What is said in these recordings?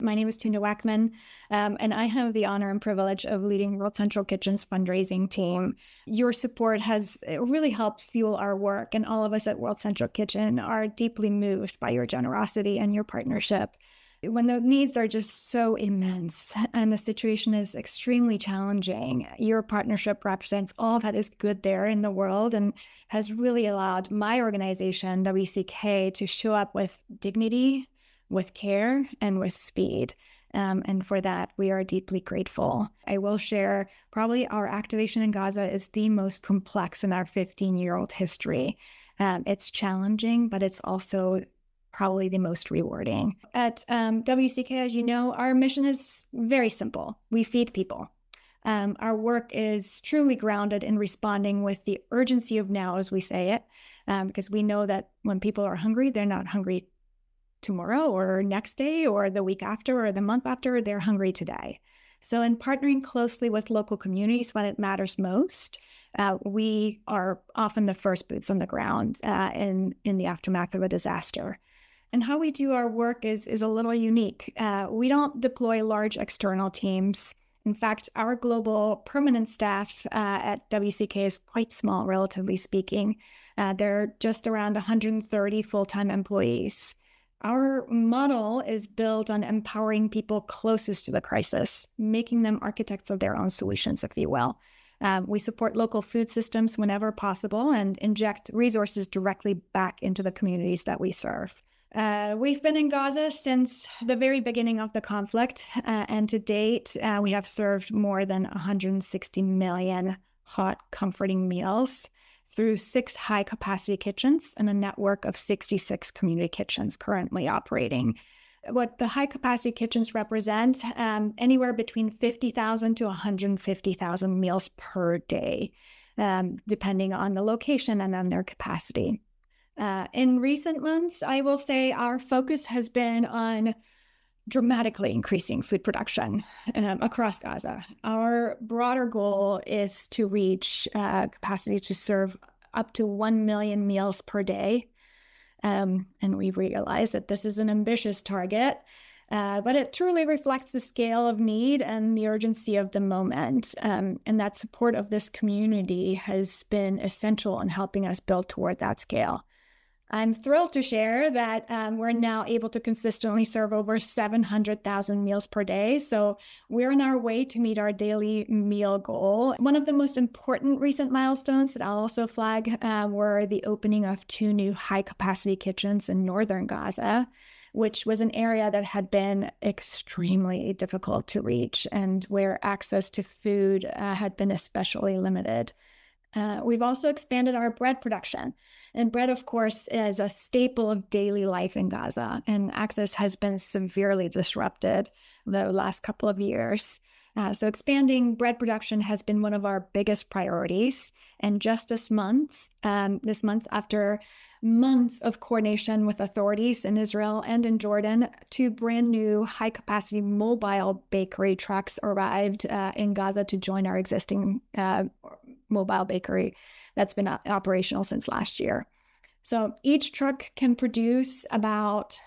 My name is Tunde Wackman, and I have the honor and privilege of leading World Central Kitchen's fundraising team. Your support has really helped fuel our work, and all of us at World Central Kitchen are deeply moved by your generosity and your partnership. When the needs are just so immense and the situation is extremely challenging, your partnership represents all that is good there in the world and has really allowed my organization, WCK, to show up with dignity, with care, and with speed. And for that, we are deeply grateful. I will share probably our activation in Gaza is the most complex in our 15-year-old history. It's challenging, but it's also probably the most rewarding. At WCK, as you know, our mission is very simple. We feed people. Our work is truly grounded in responding with the urgency of now, as we say it, because we know that when people are hungry, they're not hungry tomorrow or next day or the week after or the month after. They're hungry today. So in partnering closely with local communities when it matters most, we are often the first boots on the ground in the aftermath of a disaster. And how we do our work is a little unique. We don't deploy large external teams. In fact, our global permanent staff at WCK is quite small, relatively speaking. They're just around 130 full-time employees. Our model is built on empowering people closest to the crisis, making them architects of their own solutions, if you will. We support local food systems whenever possible and inject resources directly back into the communities that we serve. We've been in Gaza since the very beginning of the conflict, and to date, we have served more than 160 million hot, comforting meals through 6 high-capacity kitchens and a network of 66 community kitchens currently operating. What the high-capacity kitchens represent, anywhere between 50,000 to 150,000 meals per day, depending on the location and on their capacity. In recent months, I will say our focus has been on dramatically increasing food production across Gaza. Our broader goal is to reach capacity to serve up to 1 million meals per day. And we realize that this is an ambitious target, but it truly reflects the scale of need and the urgency of the moment. And that support of this community has been essential in helping us build toward that scale. I'm thrilled to share that we're now able to consistently serve over 700,000 meals per day. So we're on our way to meet our daily meal goal. One of the most important recent milestones that I'll also flag were the opening of 2 new high-capacity kitchens in northern Gaza, which was an area that had been extremely difficult to reach and where access to food had been especially limited. We've also expanded our bread production. And bread, of course, is a staple of daily life in Gaza, and access has been severely disrupted the last couple of years. So expanding bread production has been one of our biggest priorities. And just this month, after months of coordination with authorities in Israel and in Jordan, 2 brand new high-capacity mobile bakery trucks arrived in Gaza to join our existing mobile bakery that's been operational since last year. So each truck can produce about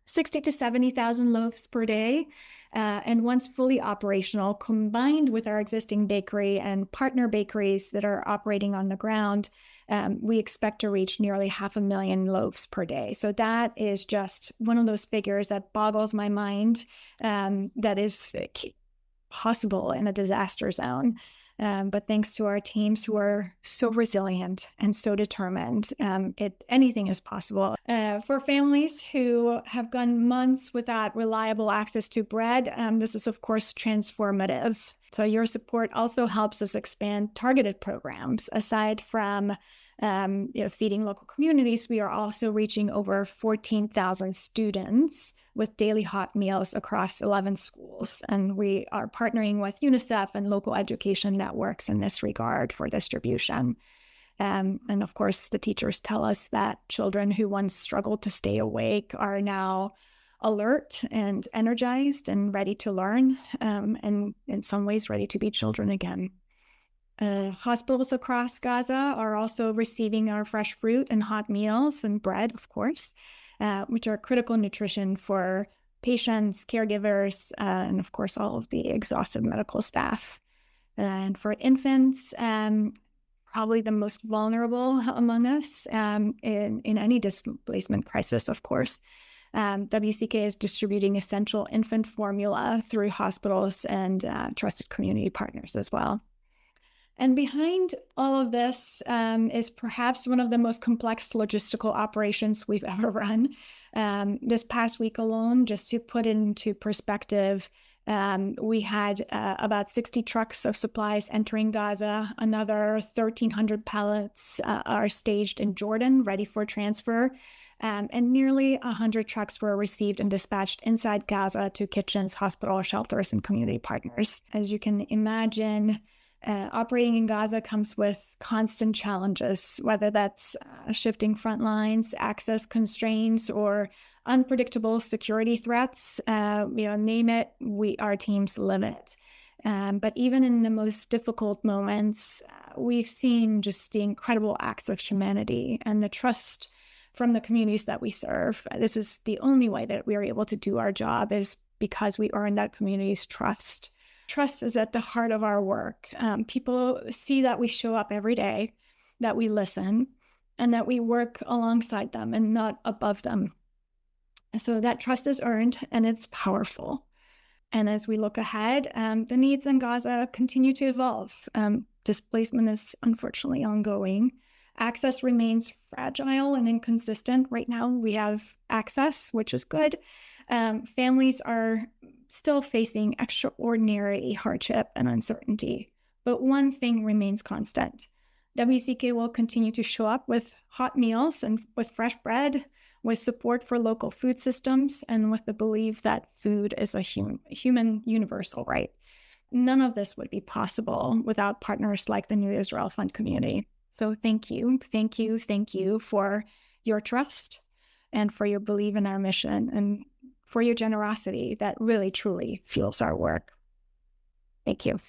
60 to 70,000 loaves per day. And once fully operational, combined with our existing bakery and partner bakeries that are operating on the ground, we expect to reach nearly 500,000 loaves per day. So that is just one of those figures that boggles my mind, that is possible in a disaster zone. But thanks to our teams who are so resilient and so determined, anything is possible. For families who have gone months without reliable access to bread, this is, of course, transformative. So your support also helps us expand targeted programs. Aside from feeding local communities, we are also reaching over 14,000 students with daily hot meals across 11 schools. And we are partnering with UNICEF and local education networks in this regard for distribution. And of course, the teachers tell us that children who once struggled to stay awake are now alert and energized and ready to learn, and in some ways ready to be children again. Hospitals across Gaza are also receiving our fresh fruit and hot meals and bread, of course, which are critical nutrition for patients, caregivers, and of course, all of the exhausted medical staff. And for infants, probably the most vulnerable among us in any displacement crisis, of course. WCK is distributing essential infant formula through hospitals and trusted community partners as well. And behind all of this is perhaps one of the most complex logistical operations we've ever run. This past week alone, just to put into perspective, we had about 60 trucks of supplies entering Gaza. Another 1,300 pallets are staged in Jordan, ready for transfer. And nearly 100 trucks were received and dispatched inside Gaza to kitchens, hospital shelters, and community partners. As you can imagine, operating in Gaza comes with constant challenges, whether that's shifting front lines, access constraints, or unpredictable security threats. Name it, our teams live it. But even in the most difficult moments, we've seen just the incredible acts of humanity and the trust from the communities that we serve. This is the only way that we are able to do our job, is because we earn that community's trust. Trust is at the heart of our work. People see that we show up every day, that we listen, and that we work alongside them and not above them. So that trust is earned, and it's powerful. And as we look ahead, the needs in Gaza continue to evolve. Displacement is unfortunately ongoing. Access remains fragile and inconsistent. Right now, we have access, which is good. Families are still facing extraordinary hardship and uncertainty. But one thing remains constant. WCK will continue to show up with hot meals and with fresh bread, with support for local food systems, and with the belief that food is a human universal right. None of this would be possible without partners like the New Israel Fund community. So thank you for your trust and for your belief in our mission and for your generosity that really, truly fuels our work. Thank you.